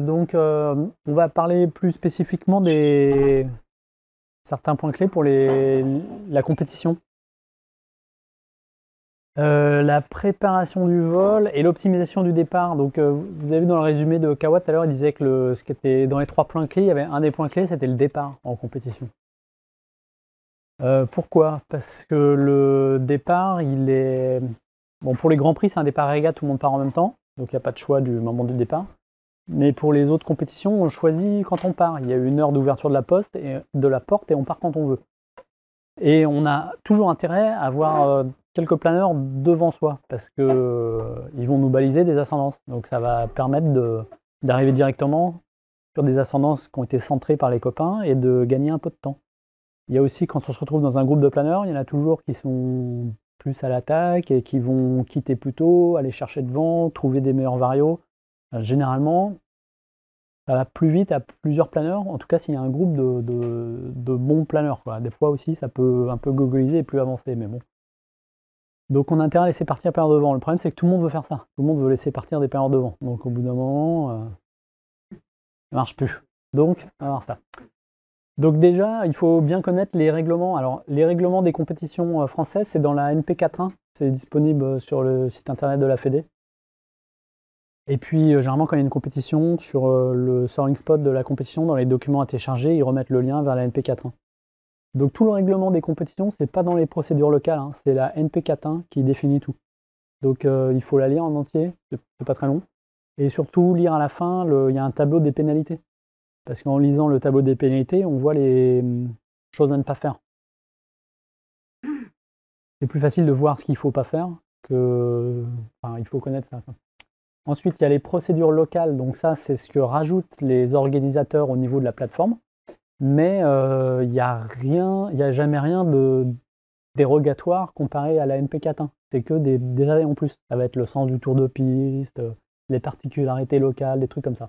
on va parler plus spécifiquement des certains points clés pour la compétition. La préparation du vol et l'optimisation du départ. Donc, vous avez vu dans le résumé de Kawa tout à l'heure, il disait que ce qui était dans les 3 points clés, il y avait un des points clés, c'était le départ en compétition. Pourquoi? Parce que le départ, il est... Bon, pour les Grands Prix, c'est un départ régate, tout le monde part en même temps, donc il n'y a pas de choix du moment du départ. Mais pour les autres compétitions, on choisit quand on part. Il y a une heure d'ouverture de la porte et on part quand on veut. Et on a toujours intérêt à avoir quelques planeurs devant soi, parce que ils vont nous baliser des ascendances. Donc ça va permettre d'arriver directement sur des ascendances qui ont été centrées par les copains et de gagner un peu de temps. Il y a aussi, quand on se retrouve dans un groupe de planeurs, il y en a toujours qui sont plus à l'attaque et qui vont quitter plus tôt, aller chercher devant, trouver des meilleurs varios. Généralement, ça va plus vite à plusieurs planeurs, en tout cas s'il y a un groupe de bons planeurs, quoi. Des fois aussi, ça peut un peu googleiser et plus avancer, mais bon. Donc on a intérêt à laisser partir les planeurs devant. Le problème, c'est que tout le monde veut faire ça. Tout le monde veut laisser partir des planeurs devant. Donc au bout d'un moment, ça marche plus. Donc, on va voir ça. Donc déjà, il faut bien connaître les règlements. Alors, les règlements des compétitions françaises, c'est dans la NP41. C'est disponible sur le site internet de la Fédé. Et puis, généralement, quand il y a une compétition, sur le soaring spot de la compétition, dans les documents à télécharger, ils remettent le lien vers la NP41. Donc, tout le règlement des compétitions, c'est pas dans les procédures locales, hein, c'est la NP41 qui définit tout. Donc, il faut la lire en entier, c'est pas très long. Et surtout, lire à la fin, il y a un tableau des pénalités. Parce qu'en lisant le tableau des pénalités, on voit les choses à ne pas faire. C'est plus facile de voir ce qu'il ne faut pas faire que... Enfin, il faut connaître ça. Ensuite, il y a les procédures locales. Donc ça, c'est ce que rajoutent les organisateurs au niveau de la plateforme. Mais il n'y a jamais rien de dérogatoire comparé à la NP41. C'est que des détails en plus. Ça va être le sens du tour de piste, les particularités locales, des trucs comme ça.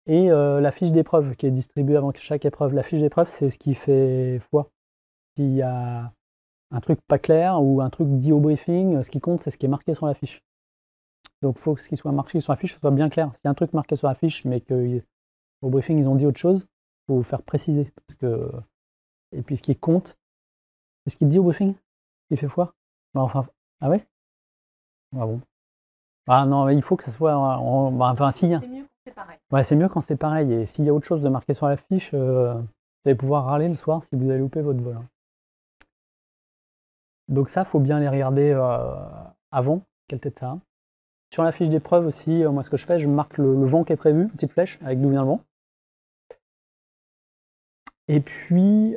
Et la fiche d'épreuve qui est distribuée avant chaque épreuve. La fiche d'épreuve, c'est ce qui fait foi. S'il y a un truc pas clair ou un truc dit au briefing, ce qui compte, c'est ce qui est marqué sur la fiche. Donc il faut que ce qui soit marqué sur la fiche soit bien clair. S'il y a un truc marqué sur la fiche, mais qu'au briefing, ils ont dit autre chose, il faut faire préciser. Et puis ce qui compte, c'est ce qu'il dit au briefing, ce qui fait foi. Enfin, ah ouais? Ah bon. Ah non, il faut que ça soit... Enfin, s'il y a... C'est pareil. Ouais, c'est mieux quand c'est pareil. Et s'il y a autre chose de marqué sur la fiche, vous allez pouvoir râler le soir si vous avez loupé votre vol. Donc ça, il faut bien les regarder avant. Quelle tête ça a. Sur la fiche d'épreuve aussi, moi ce que je fais, je marque le vent qui est prévu, petite flèche avec d'où vient le vent. Et puis,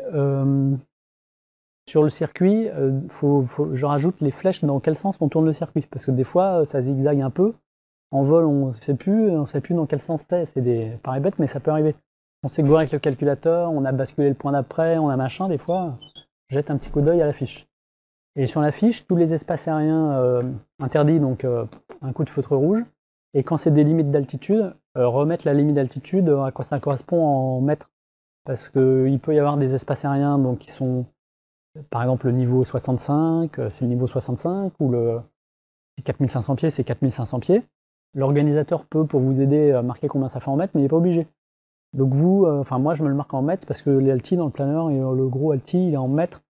sur le circuit, je rajoute les flèches dans quel sens on tourne le circuit. Parce que des fois, ça zigzague un peu. En vol, on ne sait plus dans quel sens c'est. C'est pareil bête, mais ça peut arriver. On s'est gouré avec le calculateur, on a basculé le point d'après, on a machin, des fois, jette un petit coup d'œil à la fiche. Et sur la fiche, tous les espaces aériens interdits, donc un coup de feutre rouge. Et quand c'est des limites d'altitude, remettre la limite d'altitude à quoi ça correspond en mètres. Parce qu'il peut y avoir des espaces aériens donc, qui sont, par exemple, le niveau 65, c'est le niveau 65, ou le 4500 pieds, c'est 4500 pieds. L'organisateur peut, pour vous aider, marquer combien ça fait en mètres, mais il n'est pas obligé. Donc moi je me le marque en mètres parce que les alti dans le planeur, et le gros alti il est en mètres,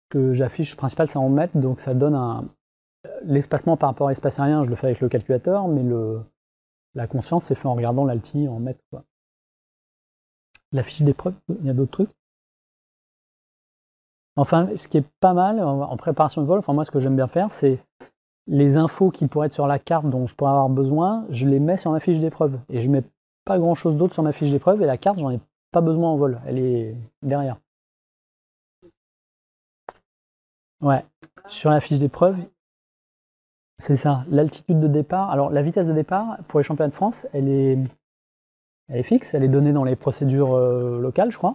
que j'affiche principal c'est en mètres, donc ça donne l'espacement par rapport à l'espace aérien, je le fais avec le calculateur, mais la conscience c'est fait en regardant l'alti en mètres, quoi. La fiche d'épreuve, il y a d'autres trucs. Enfin, ce qui est pas mal en préparation de vol, enfin moi ce que j'aime bien faire, c'est les infos qui pourraient être sur la carte dont je pourrais avoir besoin, je les mets sur ma fiche d'épreuve. Et je mets pas grand chose d'autre sur ma fiche d'épreuve, et la carte, j'en ai pas besoin en vol, elle est derrière. Ouais, sur la fiche d'épreuve, c'est ça, l'altitude de départ. Alors la vitesse de départ, pour les championnats de France, elle est fixe, elle est donnée dans les procédures locales, je crois.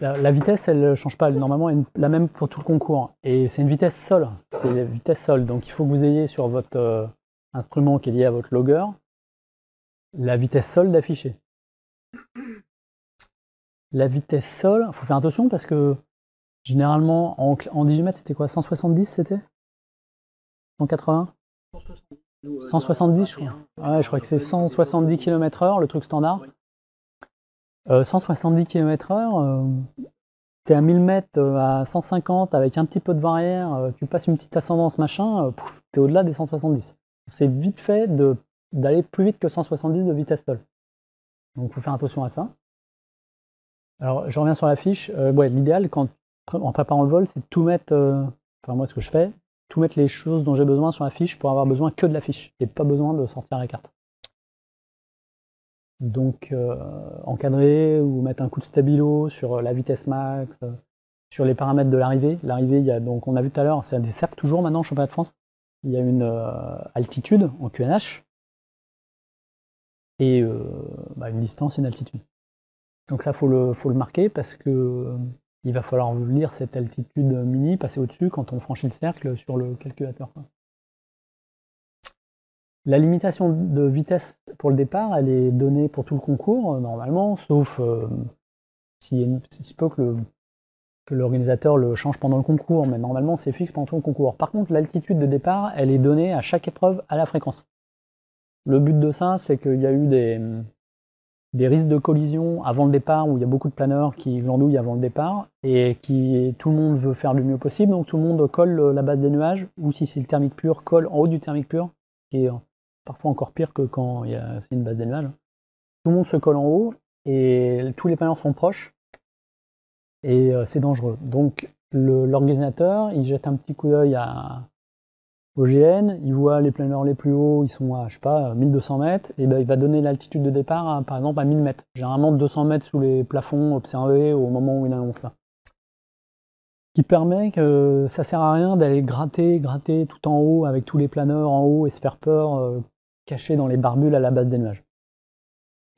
La vitesse, elle ne change pas, elle est normalement la même pour tout le concours. Et c'est une vitesse sol, c'est la vitesse sol. Donc il faut que vous ayez sur votre instrument qui est lié à votre logger, la vitesse sol d'afficher. La vitesse sol, il faut faire attention parce que généralement en 18 mètres, c'était quoi? 170 c'était? 180? 170, je crois. Ouais, je crois que c'est 170 km/h, le truc standard. 170 km/h, t'es à 1000 mètres à 150 avec un petit peu de vent arrière, tu passes une petite ascendance, machin, t'es au-delà des 170. C'est vite fait d'aller plus vite que 170 de vitesse seule. Donc il faut faire attention à ça. Alors je reviens sur la fiche. Ouais, l'idéal en préparant le vol, c'est de tout mettre, enfin moi ce que je fais, tout mettre les choses dont j'ai besoin sur la fiche pour avoir besoin que de la fiche et pas besoin de sortir la carte. Donc encadrer ou mettre un coup de stabilo sur la vitesse max, sur les paramètres de l'arrivée. L'arrivée, donc on a vu tout à l'heure, c'est un des cercles toujours maintenant au championnat de France. Il y a une altitude en QNH et une distance et une altitude. Donc ça, faut le marquer parce que il va falloir lire cette altitude mini, passer au-dessus quand on franchit le cercle sur le calculateur. La limitation de vitesse pour le départ, elle est donnée pour tout le concours, normalement, sauf s'il se peut que l'organisateur le change pendant le concours, mais normalement c'est fixe pendant tout le concours. Par contre, l'altitude de départ, elle est donnée à chaque épreuve à la fréquence. Le but de ça, c'est qu'il y a eu des risques de collision avant le départ, où il y a beaucoup de planeurs qui glandouillent avant le départ, et tout le monde veut faire le mieux possible, donc tout le monde colle la base des nuages, ou si c'est le thermique pur, colle en haut du thermique pur, qui est parfois encore pire que quand c'est une base des nuages. Tout le monde se colle en haut, et tous les planeurs sont proches, et c'est dangereux. Donc l'organisateur, il jette un petit coup d'œil au GN, il voit les planeurs les plus hauts, ils sont à, je sais pas, 1200 mètres, et ben il va donner l'altitude de départ, par exemple, à 1000 mètres. Généralement 200 mètres sous les plafonds observés au moment où il annonce ça. Ce qui permet que ça sert à rien d'aller gratter tout en haut avec tous les planeurs en haut et se faire peur, cachés dans les barbules à la base des nuages.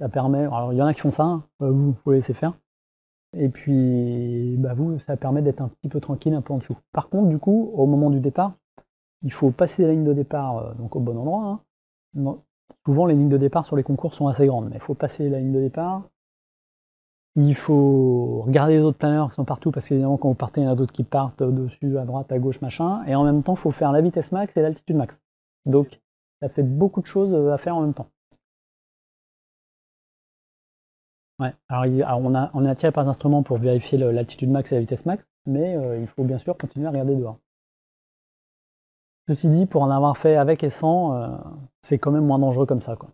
Ça permet, alors il y en a qui font ça, hein, vous faut laisser faire. Et puis, vous, ça permet d'être un petit peu tranquille un peu en dessous. Par contre, du coup, au moment du départ, il faut passer la ligne de départ donc au bon endroit. Hein. Non, souvent, les lignes de départ sur les concours sont assez grandes, mais il faut passer la ligne de départ. Il faut regarder les autres planeurs qui sont partout, parce qu'évidemment, quand vous partez, il y en a d'autres qui partent dessus, à droite, à gauche, machin. Et en même temps, il faut faire la vitesse max et l'altitude max. Donc, ça fait beaucoup de choses à faire en même temps. Ouais, alors on est attiré par les instruments pour vérifier l'altitude max et la vitesse max, mais il faut bien sûr continuer à regarder dehors. Ceci dit, pour en avoir fait avec et sans, c'est quand même moins dangereux comme ça, quoi.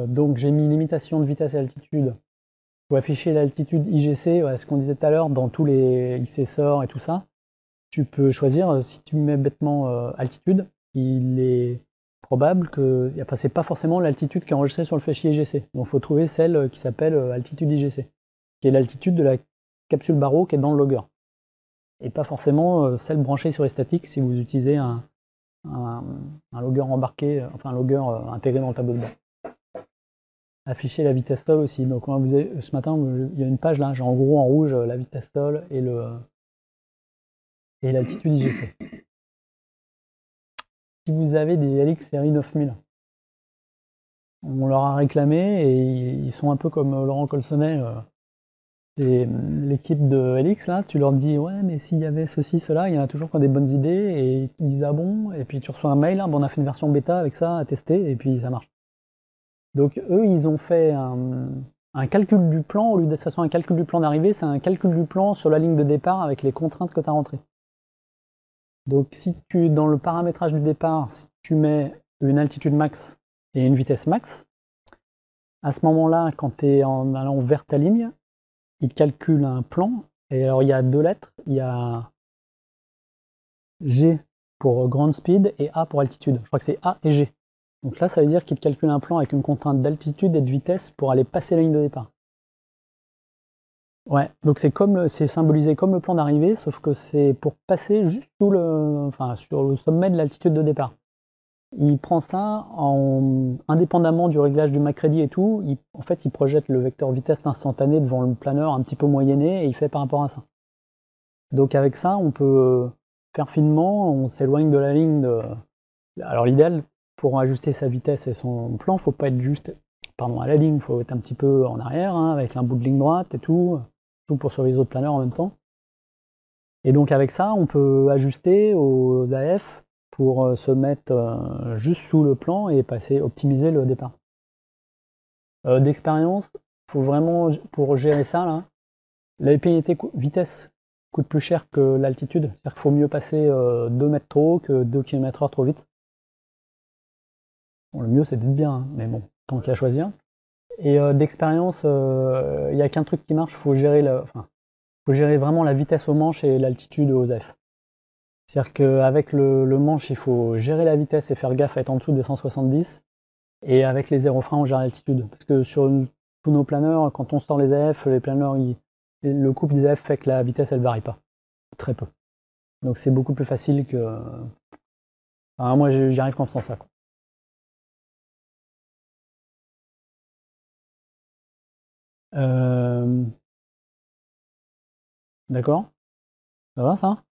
Donc j'ai mis limitation de vitesse et altitude. Pour afficher l'altitude IGC, ce qu'on disait tout à l'heure, dans tous les XSOR et tout ça, tu peux choisir, si tu mets bêtement altitude, il est probable que, enfin c'est pas forcément l'altitude qui est enregistrée sur le fichier IGC. Donc il faut trouver celle qui s'appelle altitude IGC, qui est l'altitude de la capsule Barrow qui est dans le logger. Et pas forcément celle branchée sur les statiques si vous utilisez un logger embarqué, enfin un logger intégré dans le tableau de bord. Afficher la vitesse sol aussi. Donc ce matin, il y a une page là, j'ai en gros en rouge la vitesse sol et l'altitude IGC. Si vous avez des LX série 9000, on leur a réclamé et ils sont un peu comme Laurent Colsonnet, l'équipe de LX là, tu leur dis ouais mais s'il y avait ceci, cela, il y en a toujours qui ont des bonnes idées et ils disent ah bon, et puis tu reçois un mail, on a fait une version bêta avec ça à tester et puis ça marche. Donc eux ils ont fait un calcul du plan, au lieu d'être un calcul du plan d'arrivée, c'est un calcul du plan sur la ligne de départ avec les contraintes que tu as rentrées. Donc si dans le paramétrage du départ, si tu mets une altitude max et une vitesse max, à ce moment-là, quand tu es en allant vers ta ligne, il calcule un plan, et alors il y a deux lettres, il y a G pour ground speed et A pour altitude. Je crois que c'est A et G. Donc là, ça veut dire qu'il te calcule un plan avec une contrainte d'altitude et de vitesse pour aller passer la ligne de départ. Ouais, donc c'est symbolisé comme le plan d'arrivée, sauf que c'est pour passer juste sur le sommet de l'altitude de départ. Il prend ça indépendamment du réglage du MacReady et tout, en fait il projette le vecteur vitesse instantané devant le planeur un petit peu moyenné et il fait par rapport à ça. Donc avec ça, on peut faire finement, on s'éloigne de la ligne de... Alors l'idéal, pour ajuster sa vitesse et son plan, faut pas être juste à la ligne, il faut être un petit peu en arrière, hein, avec un bout de ligne droite et tout pour surveiller les autres planeurs en même temps. Et donc avec ça, on peut ajuster aux AF pour se mettre juste sous le plan et optimiser le départ. D'expérience, faut vraiment, pour gérer ça, là, la pénalité vitesse coûte plus cher que l'altitude. C'est-à-dire qu'il faut mieux passer 2 mètres trop haut que 2 km/h trop vite. Bon, le mieux, c'est d'être bien, hein, mais bon, tant qu'à choisir. Et d'expérience, il n'y a qu'un truc qui marche, faut gérer vraiment la vitesse au manche et l'altitude aux AF. C'est-à-dire qu'avec le manche, il faut gérer la vitesse et faire gaffe à être en dessous des 170. Et avec les aérofreins, on gère l'altitude. Parce que sur tous nos planeurs, quand on sort les AF, les planeurs, le couple des AF fait que la vitesse, elle varie pas. Très peu. Donc c'est beaucoup plus facile que... Enfin, moi, j'y arrive qu'en faisant ça, quoi. D'accord? Ça va, ça?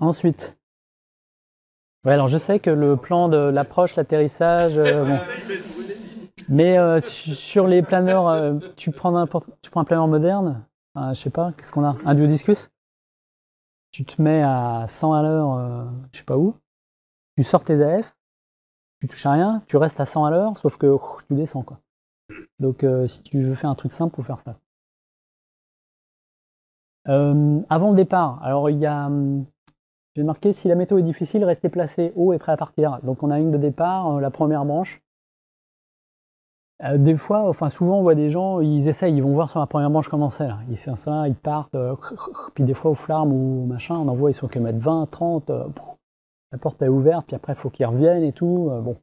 Ensuite. Ouais, alors je sais que le plan de l'approche, l'atterrissage, bon. Mais sur les planeurs, tu prends un planeur moderne, je sais pas, qu'est-ce qu'on a? Un duodiscus? Tu te mets à 100 à l'heure, je sais pas où, tu sors tes AF, tu touches à rien, tu restes à 100 à l'heure, sauf que tu descends, quoi. Donc si tu veux faire un truc simple, faut faire ça. Avant le départ, alors j'ai marqué si la météo est difficile, restez placé haut et prêt à partir. Donc on a une de départ, la première branche. Des fois, enfin souvent on voit des gens, ils essayent, ils vont voir sur la première branche comment c'est là. Ils font ça, ils partent, puis des fois au flarme ou machin, on en voit, ils sont que mettre 20, 30, la porte est ouverte, puis après il faut qu'ils reviennent et tout, bon,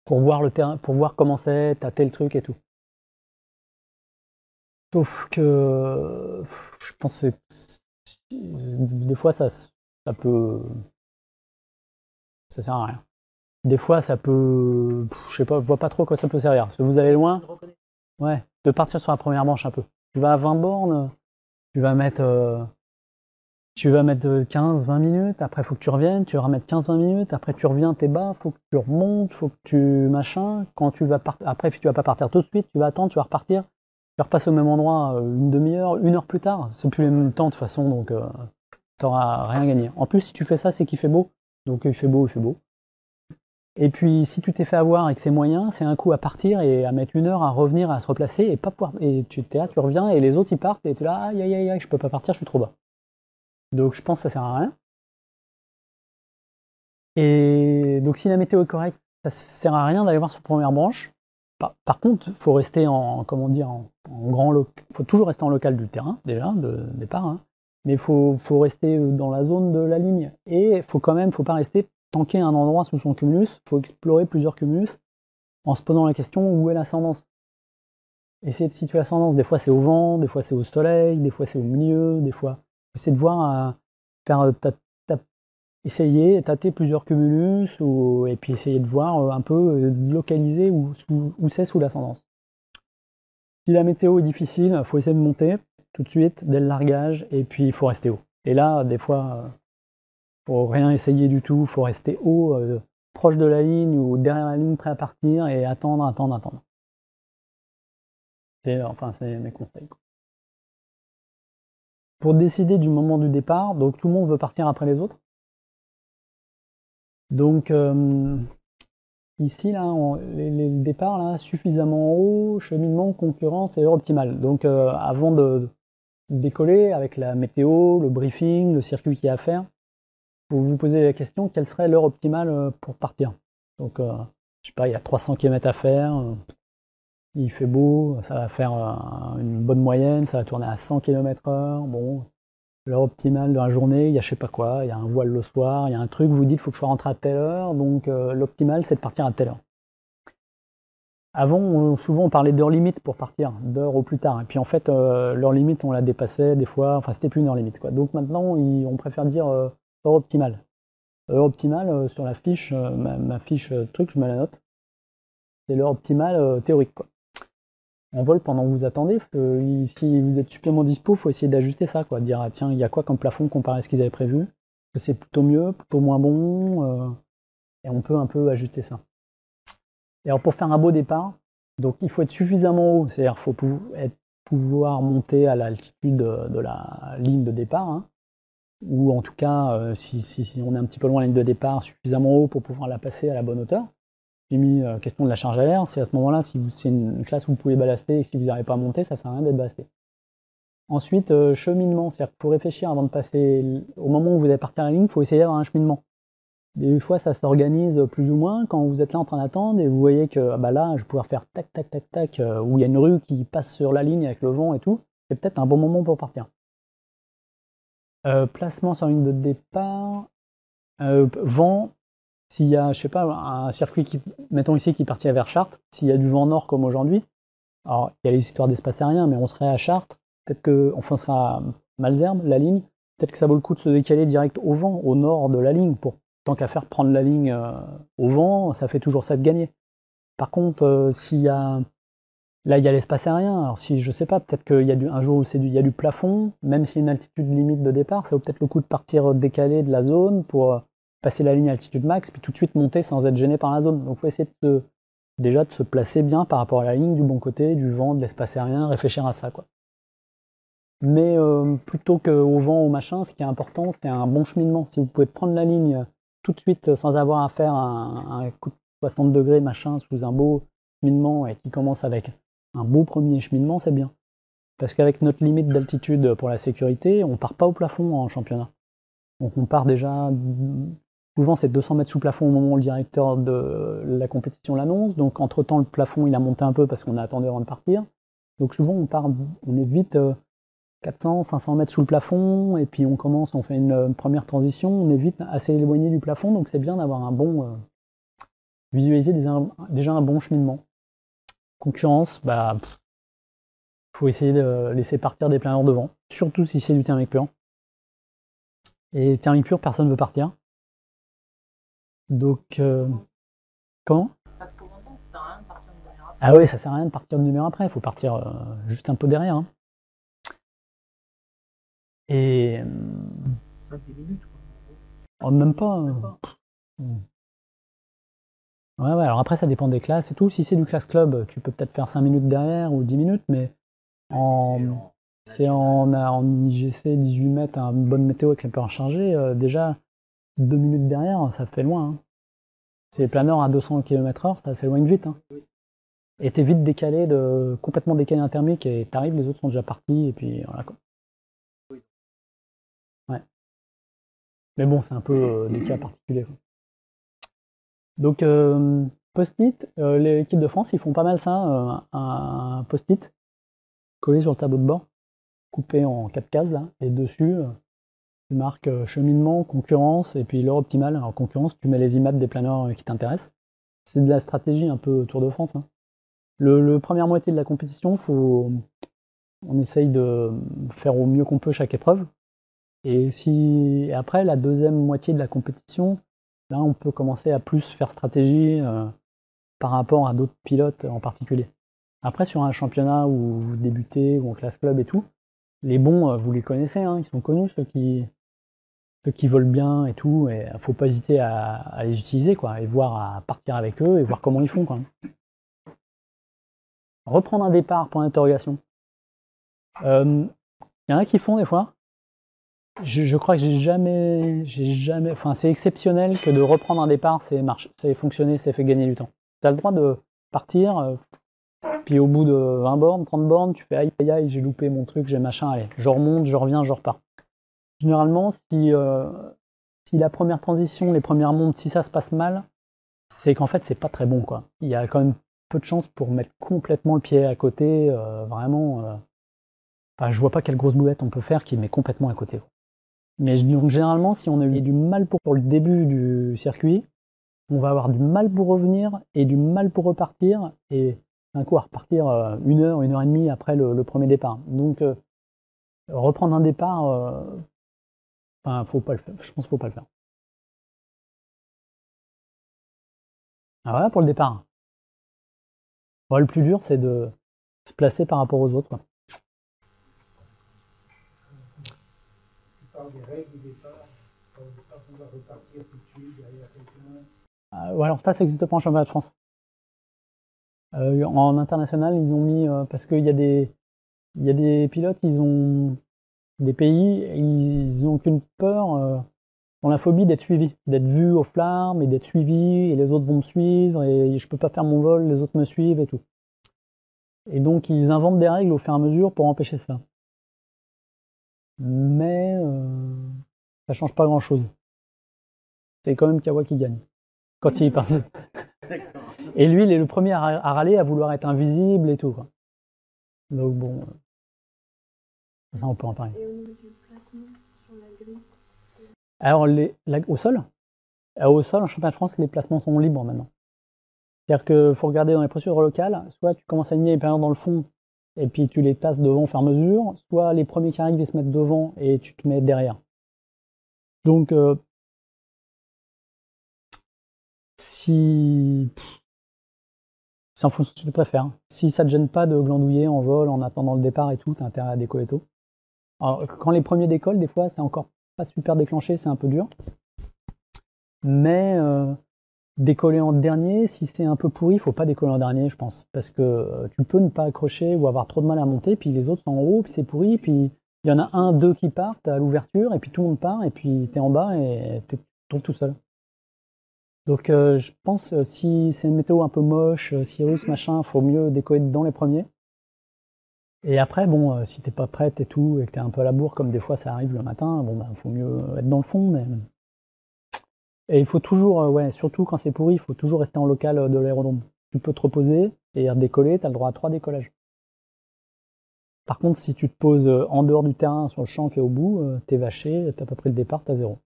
pour voir le terrain, pour voir comment c'est, tâter le truc et tout. Sauf que je pense que des fois ça peut, ça sert à rien. Des fois ça peut, je sais pas, je vois pas trop à quoi ça peut servir. Parce que vous allez loin, ouais, de partir sur la première manche un peu. Tu vas à 20 bornes, tu vas mettre 15-20 minutes, après il faut que tu reviennes, tu vas remettre 15-20 minutes, après tu reviens, t'es bas, faut que tu remontes, faut que tu machin, quand tu vas après tu vas pas partir tout de suite, tu vas attendre, tu vas repartir, tu vas repasser au même endroit une demi-heure, 1 heure plus tard, c'est plus le même temps de toute façon, donc t'auras rien gagné. En plus si tu fais ça, c'est qu'il fait beau, donc il fait beau, il fait beau. Et puis si tu t'es fait avoir et que c'est moyen, c'est un coup à partir et à mettre 1 heure à revenir, à se replacer et pas pouvoir, et tu t'es là, tu reviens et les autres ils partent et tu es là, aïe aïe aïe, je peux pas partir, je suis trop bas. Donc je pense que ça sert à rien. Et donc si la météo est correcte, ça sert à rien d'aller voir sur première branche. Par contre, il faut rester comment dire, faut toujours rester en local du terrain, déjà, de départ, hein. Mais il faut rester dans la zone de la ligne. Et faut pas rester tanker un endroit sous son cumulus, il faut explorer plusieurs cumulus en se posant la question où est l'ascendance. Essayer de situer l'ascendance, des fois c'est au vent, des fois c'est au soleil, des fois c'est au milieu, des fois. Essayer de voir, essayer, tâter plusieurs cumulus, et puis essayer de voir un peu localiser où c'est sous l'ascendance. Si la météo est difficile, il faut essayer de monter tout de suite, dès le largage, et puis il faut rester haut. Et là, des fois, faut rien essayer du tout, il faut rester haut, proche de la ligne ou derrière la ligne, prêt à partir, et attendre. C'est mes conseils, quoi. Pour décider du moment du départ, donc tout le monde veut partir après les autres. Donc ici, là, les départs, là, suffisamment haut, cheminement, concurrence et heure optimale. Donc avant de décoller, avec la météo, le briefing, le circuit qu'il y a à faire, vous vous posez la question, quelle serait l'heure optimale pour partir? Donc, je sais pas, il y a 300 km à faire, il fait beau, ça va faire une bonne moyenne, ça va tourner à 100 km/h, bon, l'heure optimale de la journée, il y a je sais pas quoi, il y a un voile le soir, il y a un truc, vous dites, il faut que je rentre à telle heure, donc l'optimal, c'est de partir à telle heure. Avant, souvent, on parlait d'heure limite pour partir, d'heure au plus tard. Et puis en fait, l'heure limite, on la dépassait des fois, enfin, c'était plus une heure limite, quoi. Donc maintenant, on préfère dire heure optimale. Heure optimale, sur la fiche, ma fiche truc, je mets la note. C'est l'heure optimale théorique, quoi. En vol, pendant que vous attendez, si vous êtes supplément dispo, il faut essayer d'ajuster ça, quoi. Dire, ah, tiens, il y a quoi comme plafond comparé à ce qu'ils avaient prévu? Est-ce que c'est plutôt mieux, plutôt moins bon? Et on peut un peu ajuster ça. Et alors pour faire un beau départ, donc il faut être suffisamment haut, c'est-à-dire qu'il faut être pouvoir monter à l'altitude de la ligne de départ, hein, ou en tout cas, si on est un petit peu loin de la ligne de départ, suffisamment haut pour pouvoir la passer à la bonne hauteur. J'ai mis question de la charge à l'air, c'est à ce moment-là, si c'est une classe où vous pouvez ballaster et si vous n'arrivez pas à monter, ça sert à rien d'être ballasté. Ensuite, cheminement, c'est-à-dire qu'il faut réfléchir avant de passer, au moment où vous allez partir à la ligne, il faut essayer d'avoir un cheminement. Des fois, ça s'organise plus ou moins quand vous êtes là en train d'attendre et vous voyez que bah là, je vais pouvoir faire tac, tac, tac, tac, où il y a une rue qui passe sur la ligne avec le vent et tout. C'est peut-être un bon moment pour partir. Placement sur la ligne de départ, vent, s'il y a, je sais pas, un circuit qui, mettons ici, qui partit vers Chartres, s'il y a du vent nord comme aujourd'hui, alors il y a les histoires d'espace aérien, mais on serait à Chartres, peut-être que, enfin on sera à Malesherbes, la ligne, peut-être que ça vaut le coup de se décaler direct au vent, au nord de la ligne, pour tant qu'à faire prendre la ligne au vent, ça fait toujours ça de gagner. Par contre, s'il y a, là il y a l'espace aérien, alors si je sais pas, peut-être qu'il y a un jour où il y a du plafond, même s'il y a une altitude limite de départ, ça vaut peut-être le coup de partir décalé de la zone pour passer la ligne altitude max, puis tout de suite monter sans être gêné par la zone. Donc il faut essayer déjà de se placer bien par rapport à la ligne, du bon côté, du vent, de l'espace aérien, réfléchir à ça, quoi. Mais plutôt qu'au vent, au machin, ce qui est important, c'est un bon cheminement. Si vous pouvez prendre la ligne tout de suite sans avoir à faire un coup de 60 degrés machin sous un beau cheminement et qui commence avec un beau premier cheminement, c'est bien. Parce qu'avec notre limite d'altitude pour la sécurité, on part pas au plafond en championnat. Donc on part déjà, souvent c'est 200 mètres sous plafond au moment où le directeur de la compétition l'annonce. Donc entre temps le plafond il a monté un peu parce qu'on a attendu avant de partir. Donc souvent on est vite 400, 500 mètres sous le plafond, et puis on fait une première transition, on est vite assez éloigné du plafond, donc c'est bien d'avoir un bon, visualiser déjà un bon cheminement. Concurrence, bah, faut essayer de laisser partir des planeurs devant, surtout si c'est du thermique pur. Et thermique pur, personne ne veut partir. Donc, comment ? Pas trop longtemps, ça sert à rien de partir de derrière après. Ah oui, ça sert à rien de partir de numéro après, il faut partir juste un peu derrière. Hein. Et 5-10 minutes, quoi. Oh, même pas. Ouais, alors après ça dépend des classes et tout. Si c'est du classe club, tu peux peut-être faire 5 minutes derrière ou 10 minutes, mais c'est en IGC 18 mètres, à une bonne météo avec les peurs chargées, déjà 2 minutes derrière, ça fait loin. Hein. C'est les planeurs à 200 km/h, ça s'éloigne vite. Hein. Et t'es vite décalé, complètement décalé en thermique, et t'arrives, les autres sont déjà partis, et puis voilà quoi. Ouais. Mais bon, c'est un peu des cas particuliers. Quoi. Donc, post-it, l'équipe de France, ils font pas mal ça, un post-it collé sur le tableau de bord, coupé en 4 cases, là, et dessus, tu marques cheminement, concurrence, et puis l'heure optimale. En concurrence, tu mets les IMAT des planeurs qui t'intéressent. C'est de la stratégie un peu Tour de France. Hein. Le première moitié de la compétition, on essaye de faire au mieux qu'on peut chaque épreuve. Et après, la deuxième moitié de la compétition, là, on peut commencer à plus faire stratégie par rapport à d'autres pilotes en particulier. Après, sur un championnat où vous débutez, ou en classe club et tout, les bons, vous les connaissez, hein, ils sont connus, ceux qui volent bien et tout, et faut pas hésiter à les utiliser, quoi, et voir à partir avec eux, et voir comment ils font, quoi. Reprendre un départ, point d'interrogation. Il y en a qui font des fois. Je crois que j'ai jamais, enfin c'est exceptionnel que de reprendre un départ, c'est fonctionné, c'est fait gagner du temps. Tu as le droit de partir, puis au bout de 20 bornes, 30 bornes, tu fais aïe aïe aïe, j'ai loupé mon truc, j'ai machin, allez, je remonte, je reviens, je repars. Généralement, si la première transition, les premières montes, si ça se passe mal, c'est qu'en fait c'est pas très bon, quoi. Il y a quand même peu de chances pour mettre complètement le pied à côté, vraiment. Enfin, je vois pas quelle grosse boulette on peut faire qui met complètement à côté. Mais donc, généralement, si on a eu du mal pour le début du circuit, on va avoir du mal pour revenir et du mal pour repartir, et d'un coup à repartir 1 heure et demie après le premier départ. Donc reprendre un départ, faut pas le faire. Je pense qu'il faut pas le faire. Alors voilà pour le départ. Ouais, le plus dur, c'est de se placer par rapport aux autres. Quoi. Tu parles des règles du départ, on ne peut pas pouvoir repartir tout de suite derrière quelqu'un. Ouais, alors ça n'existe pas en championnat de France. En international, ils ont mis, parce qu'il y a des Il y a des pilotes, ils ont des pays, ils ont qu'une peur, ont la phobie d'être suivis, d'être vus aux flammes et d'être suivis, et les autres vont me suivre, et je peux pas faire mon vol, les autres me suivent et tout. Et donc ils inventent des règles au fur et à mesure pour empêcher ça. Mais ça change pas grand-chose. C'est quand même Kawa qui gagne, quand il y passe. Et lui, il est le premier à râler, à vouloir être invisible et tout, quoi. Donc bon, ça on peut en parler. Et au niveau du placement sur la grille? Alors, au sol, en championnat de France, les placements sont libres maintenant. C'est-à-dire qu'il faut regarder dans les procédures locales, soit tu commences à aligner les périères dans le fond, et puis tu les places devant au fur et à mesure, soit les premiers qui arrivent, ils se mettent devant, et tu te mets derrière. Donc, c'est en fonction de ce que tu préfères. Si ça te gêne pas de glandouiller en vol, en attendant le départ et tout, t'as intérêt à décoller tôt. Alors, quand les premiers décollent, des fois, c'est encore pas super déclenché, c'est un peu dur. Mais décoller en dernier, si c'est un peu pourri, il faut pas décoller en dernier, je pense. Parce que tu peux ne pas accrocher ou avoir trop de mal à monter, puis les autres sont en haut, puis c'est pourri, puis il y en a un, deux qui partent à l'ouverture, et puis tout le monde part, et puis t'es en bas et tu te trouves tout seul. Donc je pense si c'est une météo un peu moche, Cyrus, machin, faut mieux décoller dans les premiers. Et après, bon, si t'es pas prête et tout, et que t'es un peu à la bourre, comme des fois ça arrive le matin, bon bah faut mieux être dans le fond, mais... Et il faut toujours, ouais, surtout quand c'est pourri, il faut toujours rester en local de l'aérodrome. Tu peux te reposer et décoller, t'as le droit à 3 décollages. Par contre, si tu te poses en dehors du terrain, sur le champ qui est au bout, t'es vaché, t'as pas pris le départ, t'as 0.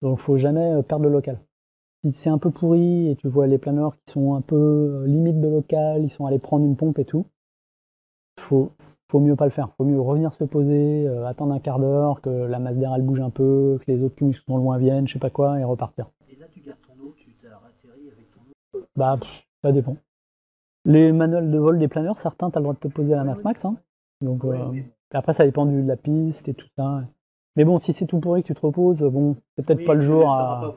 Donc faut jamais perdre le local. Si c'est un peu pourri et tu vois les planeurs qui sont un peu limite de local, ils sont allés prendre une pompe et tout, faut mieux pas le faire. Faut mieux revenir se poser, attendre un quart d'heure, que la masse d'air elle bouge un peu, que les autres qui sont loin viennent, je sais pas quoi, et repartir. Et là, tu gardes ton eau, tu t'as atterri avec ton eau? Bah, ça dépend. Les manuels de vol des planeurs, certains, t'as le droit de te poser à la masse max. Hein. Donc, après, ça dépend de la piste et tout ça. Mais bon, si c'est tout pourri que tu te reposes, bon, c'est peut-être pas le jour à...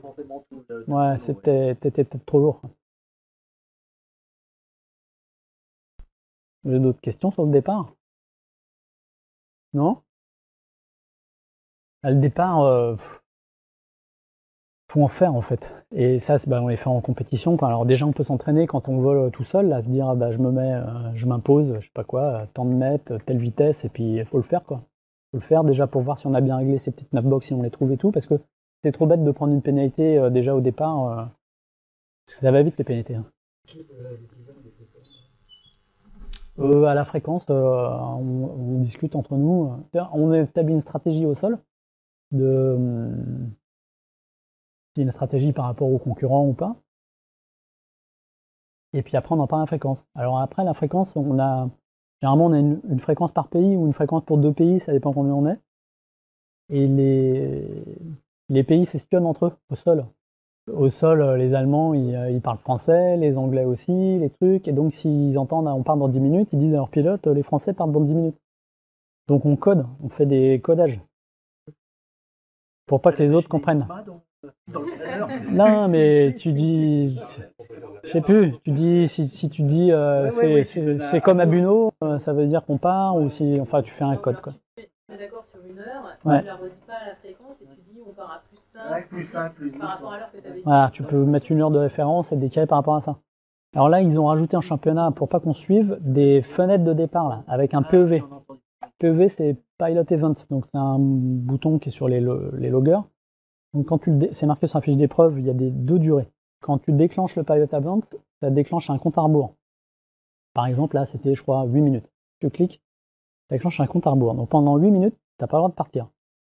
Ouais, c'était peut-être trop lourd. Vous avez d'autres questions sur le départ? Non? Le départ, faut en faire en fait. Et ça, on les fait en compétition. Quoi. Alors déjà, on peut s'entraîner quand on vole tout seul, à se dire, je me mets, je m'impose, je sais pas quoi, tant de mètres, telle vitesse, et puis il faut le faire quoi. Faut le faire déjà pour voir si on a bien réglé ces petites mapbox, si on les trouve et tout, parce que c'est trop bête de prendre une pénalité déjà au départ, parce que ça va vite les pénalités. Hein. À la fréquence, on discute entre nous. On établit une stratégie au sol une stratégie par rapport aux concurrents ou pas. Et puis après, on en parle à la fréquence. Alors après, la fréquence, généralement, on a une fréquence par pays ou une fréquence pour 2 pays, ça dépend combien on est. Et les pays s'espionnent entre eux, au sol. Au sol, les Allemands, ils parlent français, les Anglais aussi, les trucs. Et donc, s'ils entendent on part dans 10 minutes, ils disent à leurs pilotes, les Français partent dans 10 minutes. Donc on code, on fait des codages. Pour pas que les autres comprennent. Non, mais tu dis, je sais plus, tu dis, si tu dis c'est comme à Buno, ça veut dire qu'on part, ou si, enfin, tu fais un code, quoi. Tu es d'accord sur une heure, ouais. Tu la redis pas à la fréquence et tu dis on part à plus 5, plus 10, par rapport à l'heure que tu avais dit. Voilà, tu peux mettre une heure de référence et décaler par rapport à ça. Alors là, ils ont rajouté en championnat, pour pas qu'on suive, des fenêtres de départ, là, avec un PEV. PEV, c'est Pilot Event, donc c'est un bouton qui est sur les loggers. Donc quand c'est marqué sur la fiche d'épreuve, il y a 2 durées. Quand tu déclenches le Pilot Event, ça déclenche un compte à rebours. Par exemple, là, c'était, je crois, 8 minutes. Tu cliques, ça déclenche un compte à rebours. Donc pendant 8 minutes, tu n'as pas le droit de partir.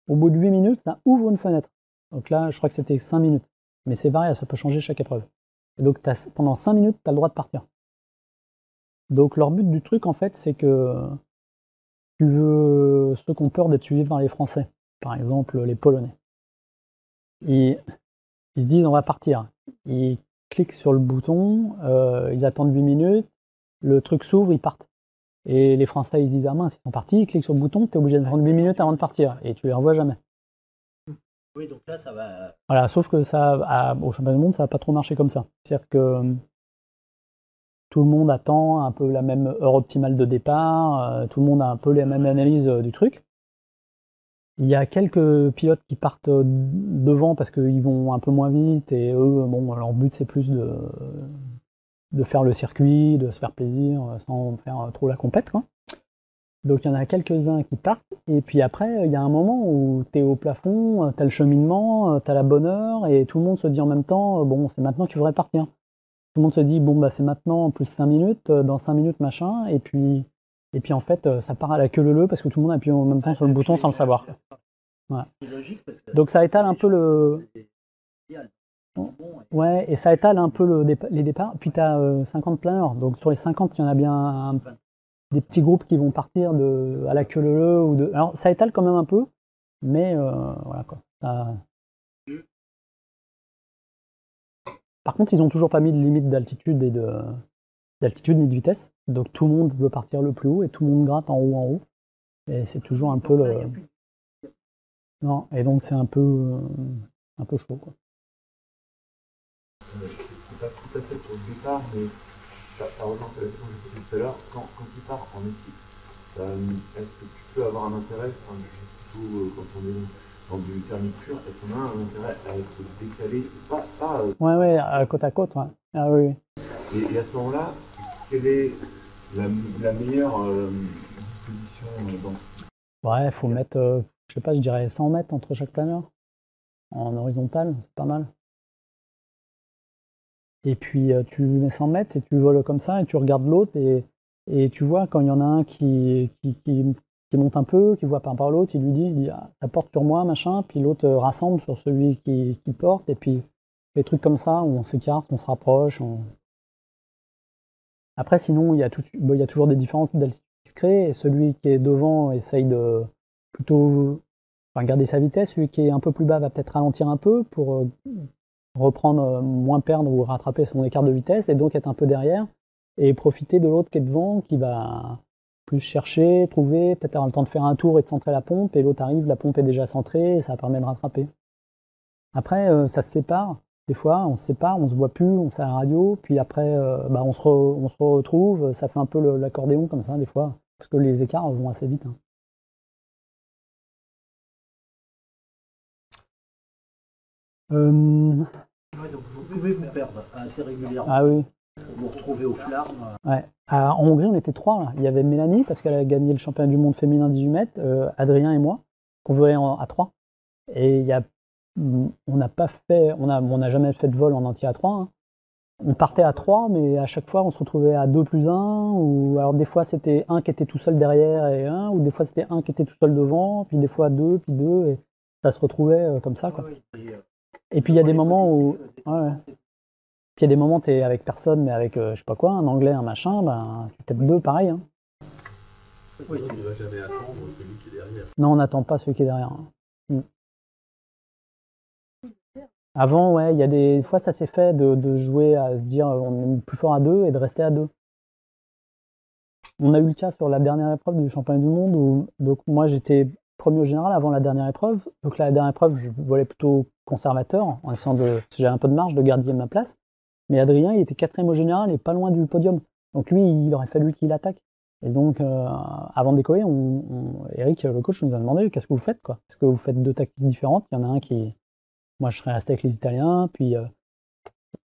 Au bout de 8 minutes, ça ouvre une fenêtre. Donc là, je crois que c'était 5 minutes. Mais c'est variable, ça peut changer chaque épreuve. Et donc pendant 5 minutes, tu as le droit de partir. Donc leur but du truc, en fait, c'est que tu veux ceux qui ont peur d'être suivis par les Français. Par exemple, les Polonais. Ils se disent on va partir. Ils cliquent sur le bouton, ils attendent 8 minutes, le truc s'ouvre, ils partent. Et les Français ils se disent ah mince, ils sont partis, ils cliquent sur le bouton, tu es obligé de prendre 8 minutes avant de partir, et tu les revois jamais. Oui, donc là ça va. Voilà, sauf que ça, au championnat du monde, ça va pas trop marcher comme ça. C'est-à-dire que tout le monde attend un peu la même heure optimale de départ, tout le monde a un peu les mêmes analyses du truc. Il y a quelques pilotes qui partent devant parce qu'ils vont un peu moins vite et eux, bon, leur but c'est plus de faire le circuit, de se faire plaisir sans faire trop la compète, quoi. Donc il y en a quelques-uns qui partent, et puis après il y a un moment où tu es au plafond, tu as le cheminement, tu as la bonne heure, et tout le monde se dit en même temps, bon c'est maintenant qu'il faudrait partir. Tout le monde se dit, bon bah c'est maintenant, plus 5 minutes, dans 5 minutes machin, et puis en fait ça part à la queue leu-leu parce que tout le monde appuie en même temps sur le bouton sans le savoir. Ouais. C'est logique parce que Donc ça étale un peu le... Ouais, et ça étale un peu les départs, puis tu as 50 planeurs, donc sur les 50 il y en a bien des petits groupes qui vont partir à la queue leu-leu, ou de... Alors ça étale quand même un peu, mais voilà quoi. Par contre, ils ont toujours pas mis de limite d'altitude ni de vitesse, donc tout le monde veut partir le plus haut et tout le monde gratte en haut, et c'est toujours un peu le... Non, et donc c'est un peu chaud, quoi. C'est pas tout à fait pour le départ, mais ça rejoint à la question que j'ai posée tout à l'heure. Quand tu pars en équipe, est-ce que tu peux avoir un intérêt, surtout quand on est dans du thermique pur, est-ce qu'on a un intérêt à être décalé, Ouais, côte à côte, ouais. Ah oui. Et à ce moment-là, quelle est la meilleure disposition dans... Ouais, il faut mettre, je sais pas, je dirais 100 mètres entre chaque planeur. En horizontal, c'est pas mal. Et puis tu mets 100 mètres et tu voles comme ça et tu regardes l'autre et tu vois quand il y en a un qui monte un peu, qui voit par rapport à l'autre, il dit ah, ça porte sur moi, machin, puis l'autre rassemble sur celui qui porte, et puis des trucs comme ça où on s'écarte, on se rapproche. Après sinon il y a toujours des différences d'altitude qui se créent, et celui qui est devant essaye de plutôt garder sa vitesse, celui qui est un peu plus bas va peut-être ralentir un peu pour reprendre, moins perdre ou rattraper son écart de vitesse, et donc être un peu derrière, et profiter de l'autre qui est devant, qui va plus chercher, trouver, peut-être avoir le temps de faire un tour et de centrer la pompe, et l'autre arrive, la pompe est déjà centrée, et ça permet de rattraper. Après, ça se sépare, des fois, on se sépare, on se voit plus, on fait la radio, puis après, on se retrouve, ça fait un peu l'accordéon comme ça, des fois, parce que les écarts vont assez vite, hein. Ouais, donc vous pouvez vous perdre assez régulièrement. Ah oui. Vous retrouvez au flarm. Ouais. En Hongrie, on était 3 là. Il y avait Mélanie, parce qu'elle a gagné le championnat du monde féminin 18 mètres, Adrien et moi, qu'on voulait à 3. Et on n'a jamais fait de vol en entier à 3. Hein. On partait à 3, mais à chaque fois, on se retrouvait à 2 plus 1, ou alors des fois, c'était un qui était tout seul derrière et un, ou des fois, c'était un qui était tout seul devant, puis des fois 2, puis 2, et ça se retrouvait comme ça, quoi. Et puis il y a des moments où... Ouais. Puis il y a des moments où tu es avec personne, mais avec, je sais pas quoi, un anglais, un machin, tu tapes 2, pareil. Hein. Oui, tu ne vas jamais attendre celui qui est derrière. Non, on n'attend pas celui qui est derrière. Hein. Avant, ouais, il y a des fois, ça s'est fait de jouer à se dire on est plus fort à 2 et de rester à 2. On a eu le cas sur la dernière épreuve du championnat du monde où donc moi j'étais premier au général avant la dernière épreuve. Donc la dernière épreuve, je volais plutôt conservateur, en essayant si j'avais un peu de marge, de garder ma place. Mais Adrien, il était 4e au général et pas loin du podium. Donc lui, il aurait fallu qu'il attaque. Et donc, avant de décoller, Eric, le coach, nous a demandé qu'est-ce que vous faites, quoi. Est-ce que vous faites 2 tactiques différentes? Il y en a un qui... Moi, je serais resté avec les Italiens, puis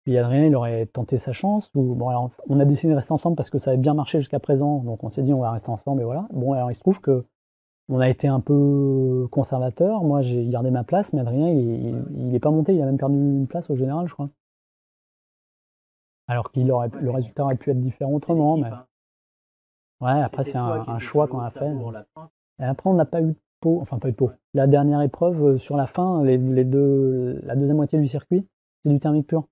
Adrien, il aurait tenté sa chance. Bon, alors, on a décidé de rester ensemble parce que ça avait bien marché jusqu'à présent, donc on s'est dit on va rester ensemble, et voilà. Bon, alors il se trouve que on a été un peu conservateur. Moi, j'ai gardé ma place, mais Adrien, il est pas monté, il a même perdu une place au général, je crois. Alors que le résultat aurait pu être différent autrement, mais... Ouais, après, c'est un choix qu'on a fait. Et après, on n'a pas eu de pot, enfin pas eu de pot. La dernière épreuve, sur la fin, la deuxième moitié du circuit, c'est du thermique pur.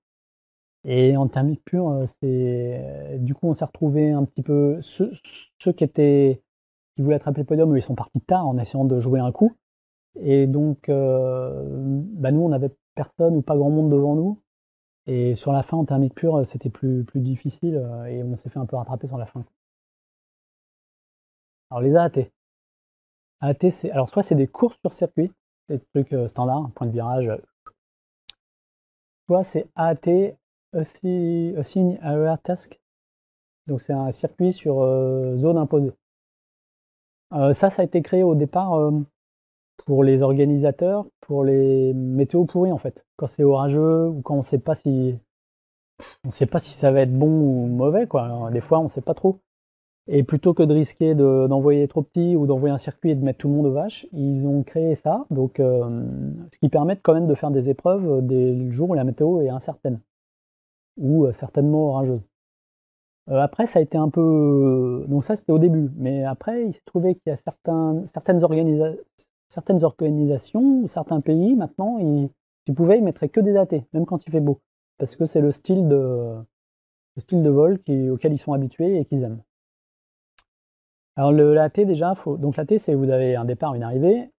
Et en thermique pur, du coup, on s'est retrouvé un petit peu... Ceux qui voulaient attraper le podium, eux, ils sont partis tard en essayant de jouer un coup. Et donc, nous, on n'avait personne ou pas grand monde devant nous. Et sur la fin, en thermique pur, c'était plus difficile, et on s'est fait un peu rattraper sur la fin. Alors, les AAT. AAT, alors soit c'est des courses sur circuit, des trucs standards, point de virage. Soit c'est AAT, Assigned Area Task. Donc c'est un circuit sur zone imposée. Ça a été créé au départ pour les organisateurs, pour les météos pourris en fait. Quand c'est orageux ou quand on sait pas si ça va être bon ou mauvais, quoi. Alors, des fois, on sait pas trop. Et plutôt que de risquer d'envoyer trop petit ou d'envoyer un circuit et de mettre tout le monde aux vaches, ils ont créé ça. Donc, ce qui permet quand même de faire des épreuves des jours où la météo est incertaine ou certainement orageuse. Après, ça a été un peu. Donc, ça, c'était au début. Mais après, il s'est trouvé qu'il y a certaines organisations ou certains pays, maintenant, s'ils pouvaient, ils mettraient que des AT, même quand il fait beau. Parce que c'est le style de vol auquel ils sont habitués et qu'ils aiment. Alors l'AT déjà, donc l'AT c'est vous avez un départ, une arrivée,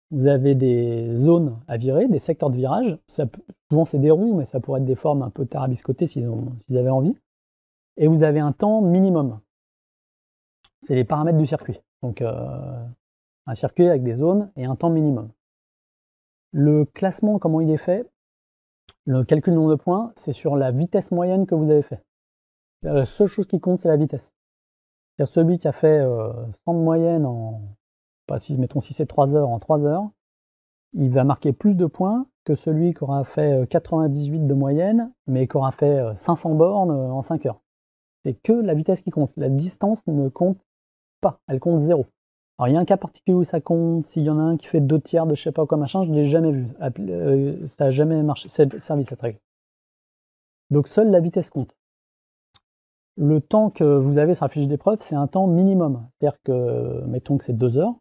vous avez des zones à virer, des secteurs de virage, souvent c'est des ronds, mais ça pourrait être des formes un peu tarabiscotées s'ils avaient envie, et vous avez un temps minimum. C'est les paramètres du circuit, donc un circuit avec des zones et un temps minimum. Le classement, comment il est fait? Le calcul nombre de points, c'est sur la vitesse moyenne que vous avez fait. La seule chose qui compte, c'est la vitesse. C'est-à-dire celui qui a fait 100 de moyenne mettons si c'est 3 heures, en 3 heures, il va marquer plus de points que celui qui aura fait 98 de moyenne, mais qui aura fait 500 bornes en 5 heures. C'est que la vitesse qui compte. La distance ne compte pas, elle compte 0. Alors il y a un cas particulier où ça compte, s'il y en a un qui fait 2 tiers de je sais pas quoi machin, je ne l'ai jamais vu. Ça n'a jamais marché, servi cette règle. Donc seule la vitesse compte. Le temps que vous avez sur la fiche d'épreuve, c'est un temps minimum. C'est-à-dire que, mettons que c'est 2 heures.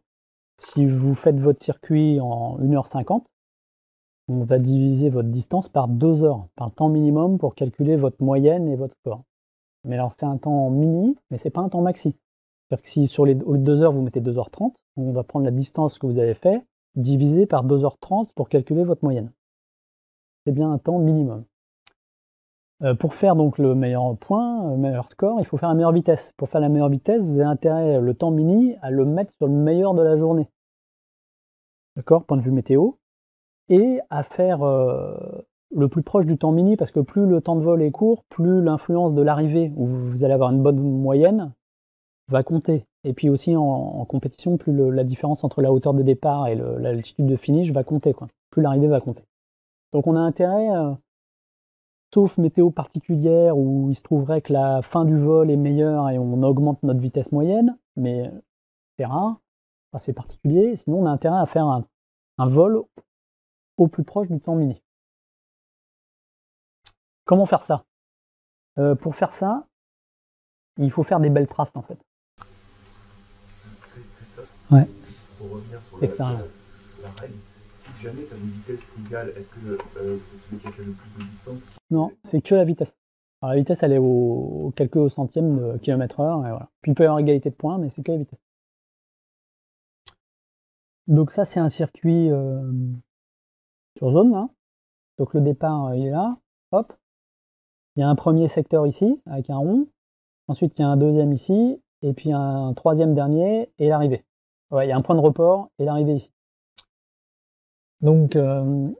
Si vous faites votre circuit en 1h50, on va diviser votre distance par 2 heures, par le temps minimum pour calculer votre moyenne et votre score. Mais alors c'est un temps mini, mais c'est pas un temps maxi. C'est-à-dire que si au lieu de 2 heures, vous mettez 2h30, on va prendre la distance que vous avez fait, divisé par 2h30 pour calculer votre moyenne. C'est bien un temps minimum. Pour faire donc le meilleur point, le meilleur score, il faut faire la meilleure vitesse. Pour faire la meilleure vitesse, vous avez intérêt, le temps mini, à le mettre sur le meilleur de la journée. D'accord, point de vue météo. Et à faire le plus proche du temps mini, parce que plus le temps de vol est court, plus l'influence de l'arrivée, où vous allez avoir une bonne moyenne, va compter. Et puis aussi en compétition, plus la différence entre la hauteur de départ et l'altitude de finish va compter, quoi. Plus l'arrivée va compter. Donc on a intérêt... sauf météo particulière où il se trouverait que la fin du vol est meilleure et on augmente notre vitesse moyenne, mais c'est rare, enfin, c'est particulier, sinon on a intérêt à faire un vol au plus proche du temps mini. Comment faire ça? Pour faire ça, il faut faire des belles traces en fait. Ouais. Pour revenir sur Expérience. la règle, si jamais tu as une vitesse égale, est-ce que c'est celui qui a fait le plus de distance? Non, c'est que la vitesse. Alors la vitesse, elle est aux quelques centièmes de km/h, et voilà. Puis il peut y avoir égalité de points, mais c'est que la vitesse. Donc ça, c'est un circuit sur zone, là. Donc le départ, il est là, hop. Il y a un premier secteur ici, avec un rond. Ensuite, il y a un deuxième ici, et puis un troisième dernier, et l'arrivée. Ouais, il y a un point de report, et l'arrivée ici. Donc, vous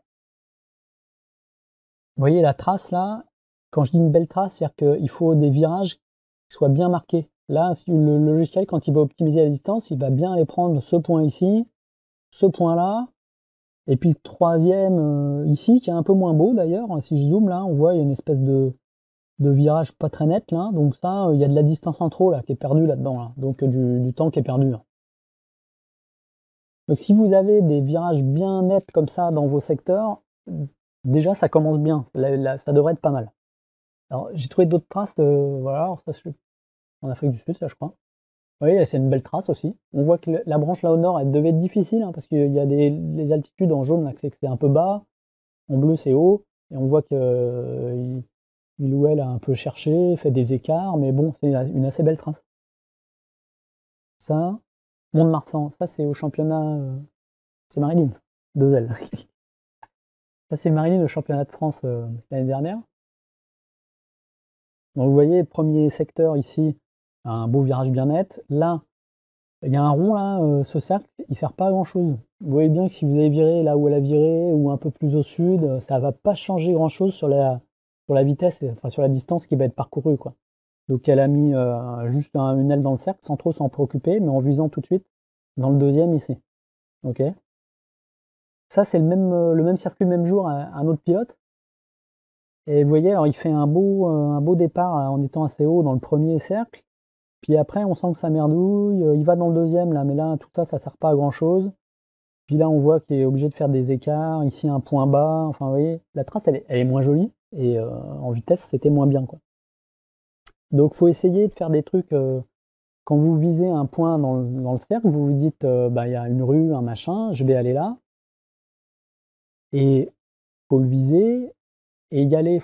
voyez la trace là, quand je dis une belle trace, c'est-à-dire qu'il faut des virages qui soient bien marqués. Là, le logiciel, quand il va optimiser la distance, il va bien aller prendre ce point ici, ce point là, et puis le troisième ici, qui est un peu moins beau d'ailleurs. Si je zoome là, on voit il y a une espèce de virage pas très net là, donc ça, il y a de la distance en trop là, qui est perdue là-dedans, là. Donc du temps qui est perdu. Hein. Donc si vous avez des virages bien nets comme ça dans vos secteurs, déjà ça commence bien, ça devrait être pas mal. Alors j'ai trouvé d'autres traces, voilà, alors ça c'est en Afrique du Sud, ça je crois. Vous voyez, c'est une belle trace aussi. On voit que la branche là au nord, elle devait être difficile, hein, parce qu'il y a les altitudes en jaune, là, que c'est un peu bas, en bleu c'est haut, et on voit que il ou elle a un peu cherché, fait des écarts, mais bon, c'est une assez belle trace. Ça, Mont-de-Marsan, ça c'est au championnat, c'est Marilyn, 2 ailes. Ça c'est Marilyn au championnat de France l'année dernière. Donc vous voyez, premier secteur ici, un beau virage bien net. Là, il y a un rond là, ce cercle, il sert pas à grand chose. Vous voyez bien que si vous avez viré là où elle a viré, ou un peu plus au sud, ça va pas changer grand chose sur la vitesse, enfin sur la distance qui va être parcourue, quoi. Donc elle a mis juste une aile dans le cercle sans trop s'en préoccuper, mais en visant tout de suite dans le deuxième ici. Ok. Ça, c'est le même circuit, le même jour, un autre pilote. Et vous voyez, alors il fait un beau départ en étant assez haut dans le premier cercle. Puis après, on sent que ça merdouille. Il va dans le deuxième, là, mais là, tout ça, ça sert pas à grand-chose. Puis là, on voit qu'il est obligé de faire des écarts. Ici, un point bas. Enfin, vous voyez, la trace, elle est moins jolie. Et en vitesse, c'était moins bien, quoi. Donc, il faut essayer de faire des trucs. Quand vous visez un point dans le cercle, vous vous dites, il y a une rue, un machin, je vais aller là. Et il faut le viser et y aller.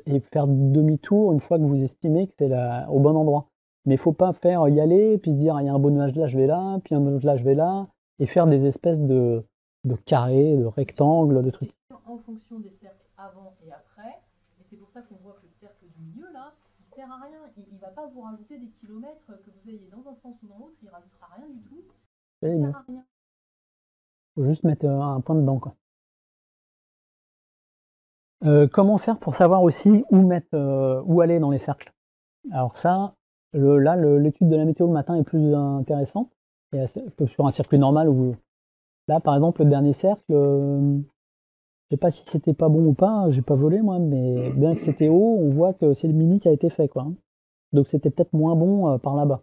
Et faire demi-tour une fois que vous estimez que c'est au bon endroit. Mais il ne faut pas faire y aller, puis se dire, il y a un beau nuage là, je vais là, puis un autre là, je vais là, et faire des espèces de carrés, de rectangles, de trucs. En fonction des cercles avant et après, et c'est pour ça qu'on voit que le cercle du milieu, là, il sert à rien. Il ne va pas vous rajouter des kilomètres que vous ayez dans un sens ou dans l'autre, il ne rajoutera rien du tout. Il sert à rien. Il faut juste mettre un point dedans, quoi. Comment faire pour savoir aussi où aller dans les cercles? Alors ça, l'étude de la météo le matin est plus intéressante. Et sur un circuit normal, là par exemple le dernier cercle, je sais pas si c'était pas bon ou pas, j'ai pas volé moi, mais bien que c'était haut, on voit que c'est le mini qui a été fait, quoi. Donc c'était peut-être moins bon par là-bas.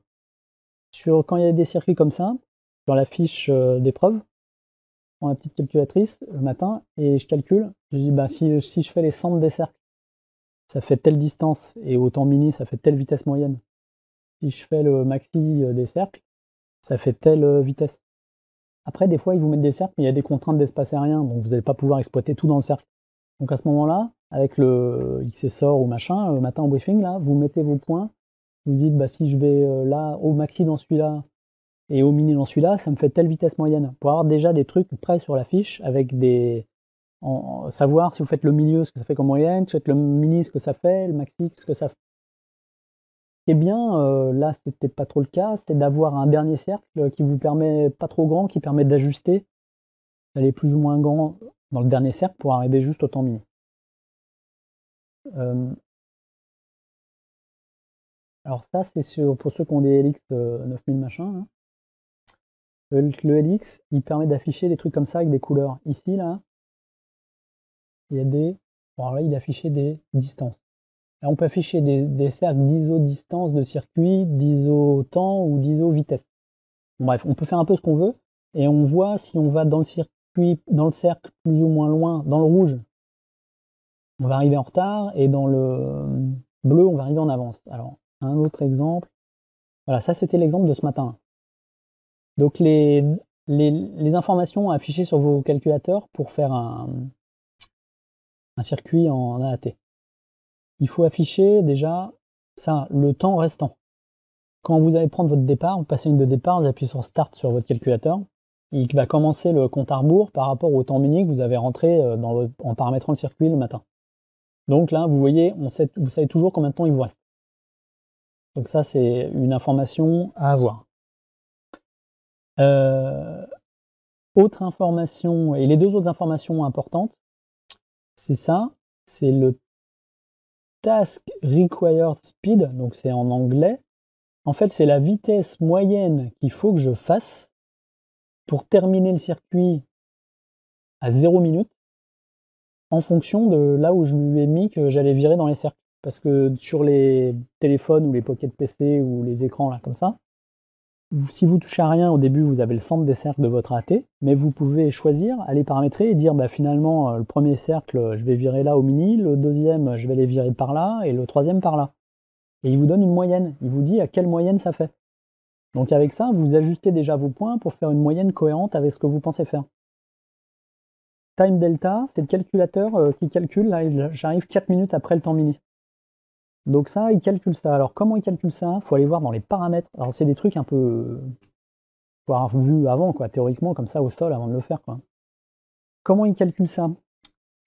Quand il y a des circuits comme ça, sur la fiche d'épreuve, je prends ma petite calculatrice le matin et je calcule. Je dis si je fais les centres des cercles, ça fait telle distance, et au temps mini, ça fait telle vitesse moyenne. Si je fais le maxi des cercles, ça fait telle vitesse. Après, des fois, ils vous mettent des cercles, mais il y a des contraintes d'espace aérien, donc vous n'allez pas pouvoir exploiter tout dans le cercle. Donc à ce moment-là, avec le XSOR ou machin, matin en briefing, là, vous mettez vos points, vous dites, si je vais là, au maxi dans celui-là, et au mini dans celui-là, ça me fait telle vitesse moyenne. Pour avoir déjà des trucs prêts sur la fiche, avec savoir si vous faites le milieu, ce que ça fait comme moyenne, si vous faites le mini, ce que ça fait, le maxi, ce que ça fait. Ce qui est bien, là c'était pas trop le cas, c'est d'avoir un dernier cercle qui vous permet, pas trop grand, qui permet d'ajuster, d'aller plus ou moins grand dans le dernier cercle pour arriver juste au temps mini. Alors ça, c'est pour ceux qui ont des LX 9000 machin. Hein. Le LX, il permet d'afficher des trucs comme ça avec des couleurs. Ici, là, il y a alors là, il affichait des distances. Là, on peut afficher des cercles d'iso-distance de circuit, d'iso-temps ou d'iso-vitesse. Bon, bref, on peut faire un peu ce qu'on veut, et on voit si on va dans le circuit, dans le cercle plus ou moins loin, dans le rouge, on va arriver en retard, et dans le bleu, on va arriver en avance. Alors, un autre exemple. Voilà, ça c'était l'exemple de ce matin. Donc les informations affichées sur vos calculateurs pour faire un circuit en AAT. Il faut afficher déjà ça, le temps restant. Quand vous allez prendre votre départ, vous passez une de départ, vous appuyez sur Start sur votre calculateur, et il va commencer le compte à rebours par rapport au temps mini que vous avez rentré en paramétrant le circuit le matin. Donc là, vous voyez, vous savez toujours combien de temps il vous reste. Donc ça, c'est une information à avoir. Autre information, et les deux autres informations importantes, c'est ça, c'est le Task Required Speed, donc c'est en anglais. En fait, c'est la vitesse moyenne qu'il faut que je fasse pour terminer le circuit à 0 minutes en fonction de là où je lui ai mis que j'allais virer dans les cercles. Parce que sur les téléphones ou les pocket PC ou les écrans là comme ça, si vous touchez à rien au début, vous avez le centre des cercles de votre AT, mais vous pouvez choisir, aller paramétrer et dire finalement le premier cercle je vais virer là au mini, le deuxième je vais les virer par là et le troisième par là. Et il vous donne une moyenne, il vous dit à quelle moyenne ça fait. Donc avec ça, vous ajustez déjà vos points pour faire une moyenne cohérente avec ce que vous pensez faire. Time delta, c'est le calculateur qui calcule, là j'arrive 4 minutes après le temps mini. Donc ça, il calcule ça. Alors comment il calcule ça? Il faut aller voir dans les paramètres. Alors c'est des trucs un peu... faut avoir vu avant, quoi, théoriquement, comme ça au sol avant de le faire, quoi. Comment il calcule ça?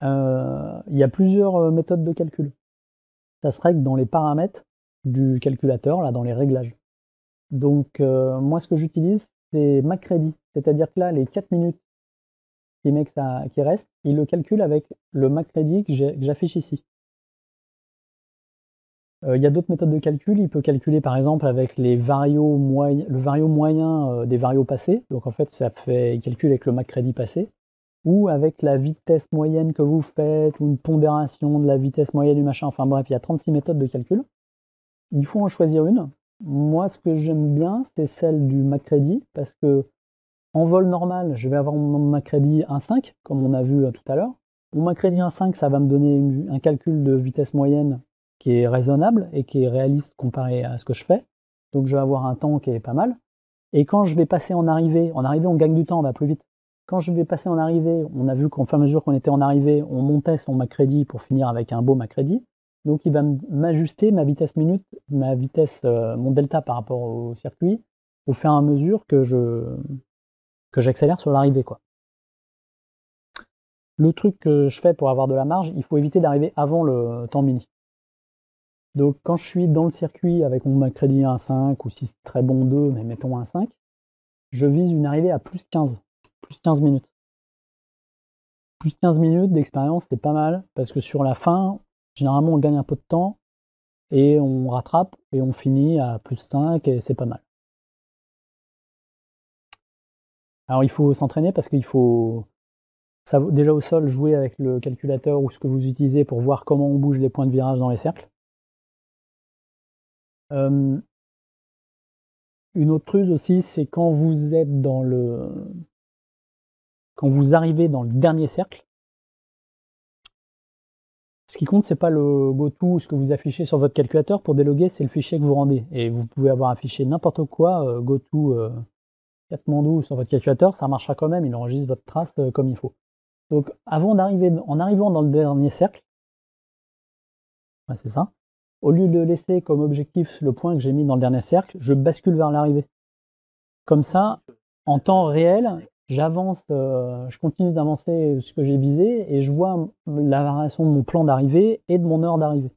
Il y a plusieurs méthodes de calcul. Ça se règle dans les paramètres du calculateur, là, dans les réglages. Donc moi ce que j'utilise, c'est MacReady. C'est-à-dire que là, les 4 minutes qui restent, il le calcule avec le MacReady que j'affiche ici. Il y a d'autres méthodes de calcul. Il peut calculer par exemple avec le vario moyen des varios passés. Donc en fait, il calcule avec le McCready passé. Ou avec la vitesse moyenne que vous faites, ou une pondération de la vitesse moyenne du machin. Enfin bref, il y a 36 méthodes de calcul. Il faut en choisir une. Moi, ce que j'aime bien, c'est celle du McCready, parce que en vol normal, je vais avoir mon McCready 1.5, comme on a vu tout à l'heure. Mon McCready 1.5, ça va me donner un calcul de vitesse moyenne qui est raisonnable et qui est réaliste comparé à ce que je fais. Donc je vais avoir un temps qui est pas mal. Et quand je vais passer en arrivée on gagne du temps, on va plus vite. Quand je vais passer en arrivée, on a vu qu'en fur et à mesure qu'on était en arrivée, on montait son McCready pour finir avec un beau McCready. Donc il va m'ajuster ma vitesse minute, mon delta par rapport au circuit, au fur et à mesure que j'accélère sur l'arrivée, quoi. Le truc que je fais pour avoir de la marge, il faut éviter d'arriver avant le temps mini. Donc quand je suis dans le circuit avec mon McCready 1.5 ou si c'est très bon 2, mais mettons 1.5, je vise une arrivée à plus 15 minutes. Plus 15 minutes d'expérience, c'est pas mal, parce que sur la fin, généralement on gagne un peu de temps, et on rattrape, et on finit à plus 5, et c'est pas mal. Alors il faut s'entraîner, parce qu'il faut déjà au sol jouer avec le calculateur ou ce que vous utilisez pour voir comment on bouge les points de virage dans les cercles. Une autre ruse aussi, c'est quand vous arrivez dans le dernier cercle, ce qui compte, c'est pas le GoTo ou ce que vous affichez sur votre calculateur. Pour déloguer, c'est le fichier que vous rendez. Et vous pouvez avoir affiché n'importe quoi, GoTo Katmandou sur votre calculateur, ça marchera quand même, il enregistre votre trace comme il faut. Donc en arrivant dans le dernier cercle, c'est ça, au lieu de laisser comme objectif le point que j'ai mis dans le dernier cercle, je bascule vers l'arrivée. Comme ça, en temps réel, j'avance, je continue d'avancer ce que j'ai visé et je vois la variation de mon plan d'arrivée et de mon heure d'arrivée.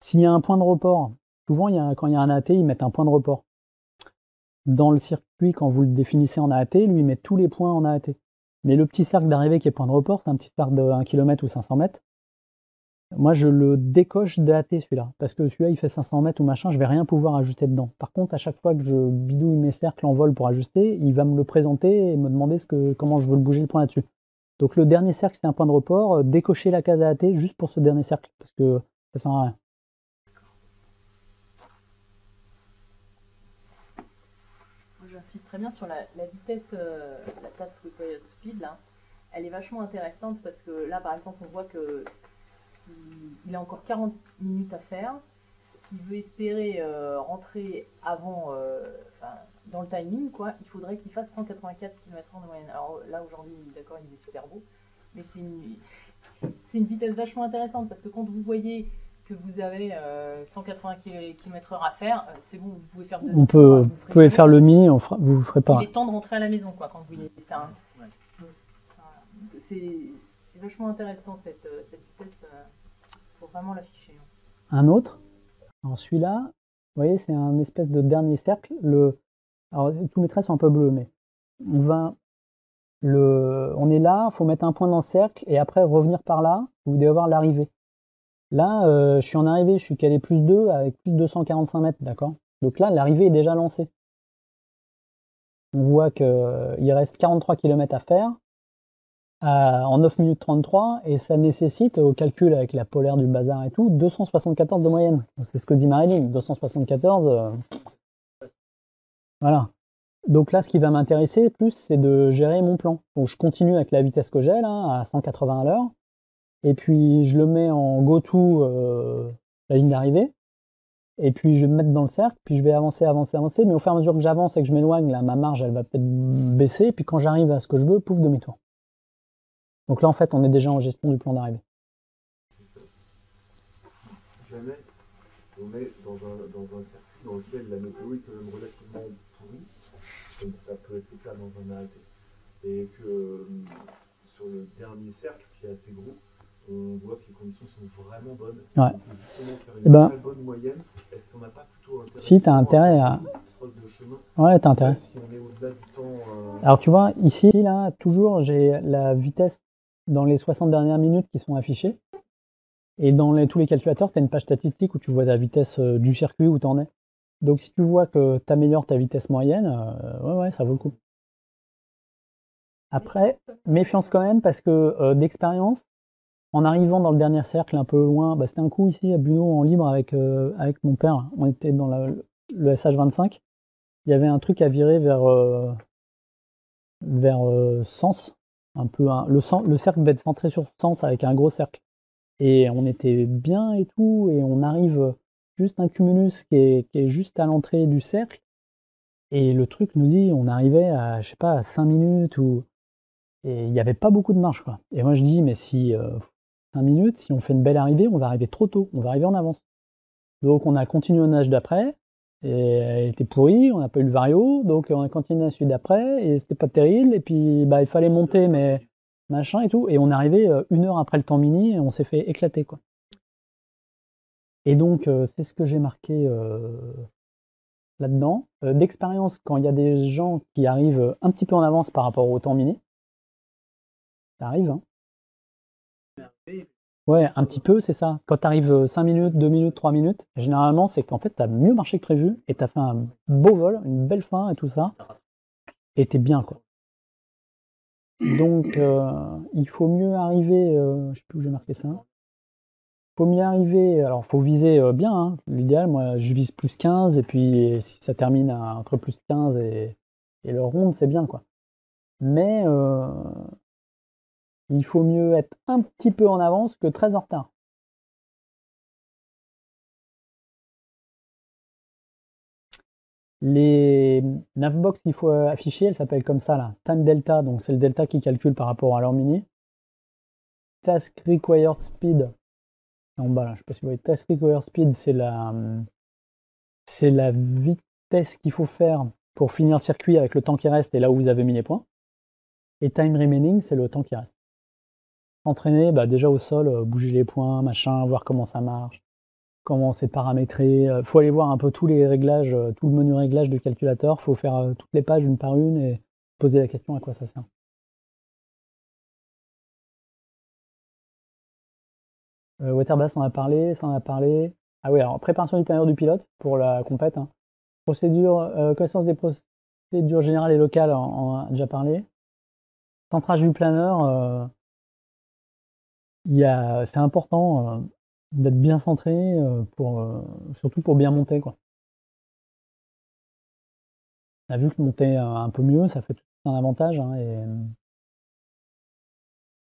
S'il y a un point de report, souvent quand il y a un AAT, ils mettent un point de report. Dans le circuit, quand vous le définissez en AAT, lui il met tous les points en AAT. Mais le petit cercle d'arrivée qui est point de report, c'est un petit cercle de 1 km ou 500 mètres. Moi, je le décoche d'AAT celui-là, parce que celui-là, il fait 500 mètres ou machin, je vais rien pouvoir ajuster dedans. Par contre, à chaque fois que je bidouille mes cercles en vol pour ajuster, il va me le présenter et me demander comment je veux le bouger le point là-dessus. Donc le dernier cercle, c'est un point de report, décocher la case AAT juste pour ce dernier cercle, parce que ça sert à rien. J'insiste très bien sur la vitesse, la task required speed, là. Elle est vachement intéressante parce que là, par exemple, on voit que il a encore 40 minutes à faire. S'il veut espérer rentrer avant, dans le timing, quoi, il faudrait qu'il fasse 184 km/h de moyenne. Alors là, aujourd'hui, d'accord, il est super beau, mais c'est une vitesse vachement intéressante parce que quand vous voyez que vous avez 180 km/h à faire, c'est bon, vous pouvez faire vous pouvez faire le mini, vous ne ferez pas. Il est temps de rentrer à la maison, quoi, quand vous voyez ça. Hein. Ouais. C'est vachement intéressant cette vitesse, faut vraiment l'afficher. Un autre, alors celui-là, vous voyez, c'est un espèce de dernier cercle. Alors tous mes traits sont un peu bleus, mais on est là, il faut mettre un point dans le cercle et après revenir par là, vous devez avoir l'arrivée. Là, je suis en arrivée, je suis calé plus 2 avec plus 245 mètres, d'accord? Donc là, l'arrivée est déjà lancée. On voit qu'il reste 43 km à faire en 9 minutes 33 et ça nécessite, au calcul avec la polaire du bazar et tout, 274 de moyenne. C'est ce que dit Marilyn, 274, voilà. Donc là, ce qui va m'intéresser plus, c'est de gérer mon plan. Donc je continue avec la vitesse que j'ai là, à 180 à l'heure. Et puis je le mets en go-to, la ligne d'arrivée. Et puis je vais me mettre dans le cercle, puis je vais avancer. Mais au fur et à mesure que j'avance et que je m'éloigne, là, ma marge, elle va peut-être baisser. Et puis quand j'arrive à ce que je veux, pouf, demi-tour. Donc là, en fait, on est déjà en gestion du plan d'arrivée. Si jamais on est dans un circuit dans lequel la météo est quand même relativement pourrie, comme ça peut être le cas dans un arrêté, et que sur le dernier cercle, qui est assez gros, on voit que les conditions sont vraiment bonnes. Ouais. On peut justement faire une très bonne moyenne. Est-ce qu'on n'a pas plutôt intérêt? Si, tu as intérêt à... Ouais, tu as intérêt. Si on est au-delà du temps, Alors tu vois, ici, là, toujours, j'ai la vitesse dans les 60 dernières minutes qui sont affichées. Et dans tous les calculateurs, tu as une page statistique où tu vois la vitesse du circuit où tu en es. Donc si tu vois que tu améliores ta vitesse moyenne, ouais, ça vaut le coup. Après, méfiance quand même, parce que d'expérience, en arrivant dans le dernier cercle un peu loin, c'était un coup ici à Buneau en libre avec mon père, on était dans le SH25, il y avait un truc à virer vers Sens, un peu le cercle devait être centré sur Sens avec un gros cercle. Et on était bien et tout, et on arrive juste un cumulus qui est juste à l'entrée du cercle, et le truc nous dit, on arrivait à, je sais pas, à 5 minutes, et il n'y avait pas beaucoup de marge, quoi. Et moi je dis, mais si 5 minutes, si on fait une belle arrivée, on va arriver trop tôt, on va arriver en avance. Donc on a continué au nage d'après, et elle était pourrie, on n'a pas eu le vario, donc on a continué à celui d'après, et c'était pas terrible, et puis il fallait monter, mais machin et tout, et on est arrivé 1 heure après le temps mini, et on s'est fait éclater, quoi. Et donc c'est ce que j'ai marqué là-dedans. D'expérience, quand il y a des gens qui arrivent un petit peu en avance par rapport au temps mini, ça arrive, hein. Ouais, un petit peu, c'est ça. Quand tu arrives 5 minutes, 2 minutes, 3 minutes, généralement, c'est qu'en fait, tu as mieux marché que prévu et tu as fait un beau vol, une belle fin et tout ça, et tu es bien, quoi. Donc, il faut mieux arriver, je sais plus où j'ai marqué ça. Il faut mieux arriver, alors faut viser bien, hein. L'idéal, moi, je vise plus 15, et puis si ça termine entre plus 15 et le ronde, c'est bien, quoi. Mais il faut mieux être un petit peu en avance que très en retard. Les navbox qu'il faut afficher, elles s'appellent comme ça, là, time delta, donc c'est le delta qui calcule par rapport à l'heure mini. Task required speed, en bas là, je sais pas si vous voyez, task required speed, c'est la vitesse qu'il faut faire pour finir le circuit avec le temps qui reste et là où vous avez mis les points. Et time remaining, c'est le temps qui reste. Entraîner, déjà au sol, bouger les points, machin, voir comment ça marche, comment c'est paramétré. Faut aller voir un peu tous les réglages, tout le menu réglage du calculateur. Faut faire toutes les pages une par une et poser la question à quoi ça sert. Waterbass, on a parlé, ça on a parlé. Ah oui, alors préparation du planeur du pilote pour la compète, hein. Procédure, connaissance des procédures générales et locales, on a déjà parlé. Centrage du planeur, c'est important d'être bien centré, surtout pour bien monter, quoi. On a vu que monter un peu mieux, ça fait tout un avantage, hein, et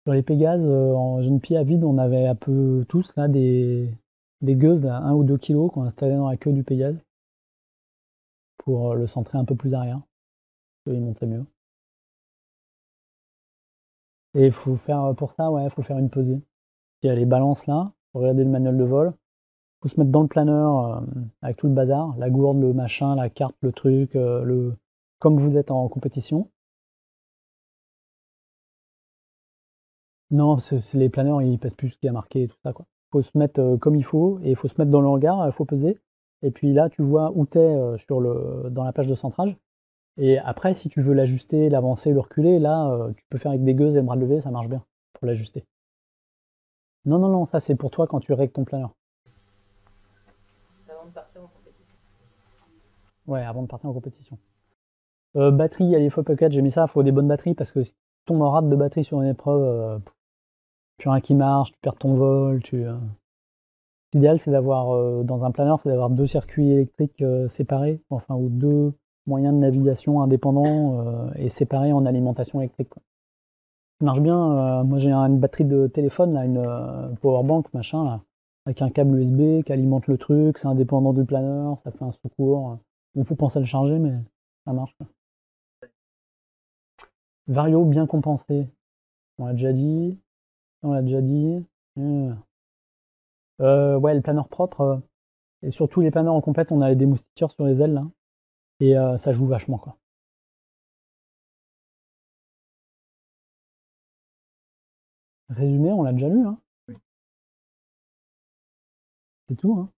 sur les Pégases, en jeune pied à vide, on avait un peu tous là des gueuses, là, 1 ou 2 kg qu'on installait dans la queue du Pégase pour le centrer un peu plus arrière, qu'il montait mieux. Et il faut faire, pour ça, ouais, faut faire une pesée. Il y a les balances là, faut regarder le manuel de vol, faut se mettre dans le planeur avec tout le bazar, la gourde, le machin, la carte, le truc, comme vous êtes en compétition. Non, les planeurs, ils pèsent plus ce qu'il y a marqué et tout ça, quoi. Faut se mettre comme il faut, et il faut se mettre dans le hangar, il faut peser. Et puis là, tu vois où tu es dans la page de centrage. Et après, si tu veux l'ajuster, l'avancer, le reculer, là, tu peux faire avec des gueuses et bras levés, ça marche bien pour l'ajuster. Non, non, non, ça c'est pour toi quand tu règles ton planeur. Avant de partir en compétition. Ouais, avant de partir en compétition. Batterie, il y a les faux pockets, j'ai mis ça, il faut des bonnes batteries, parce que si tu tombes en rate de batterie sur une épreuve, plus rien qui marche, tu perds ton vol, L'idéal, c'est d'avoir, dans un planeur, c'est d'avoir 2 circuits électriques séparés, enfin, ou 2 moyens de navigation indépendants et séparés en alimentation électrique, quoi. Ça marche bien, moi j'ai une batterie de téléphone, là, une powerbank, machin, là, avec un câble USB qui alimente le truc, c'est indépendant du planeur, ça fait un secours. Il faut penser à le charger, mais ça marche, quoi. Vario bien compensé, on l'a déjà dit. On l'a déjà dit. Ouais, le planeur propre, et surtout les planeurs en compète, on a des moustiquaires sur les ailes, là, et ça joue vachement, quoi. Résumé, on l'a déjà lu, hein. C'est tout, hein.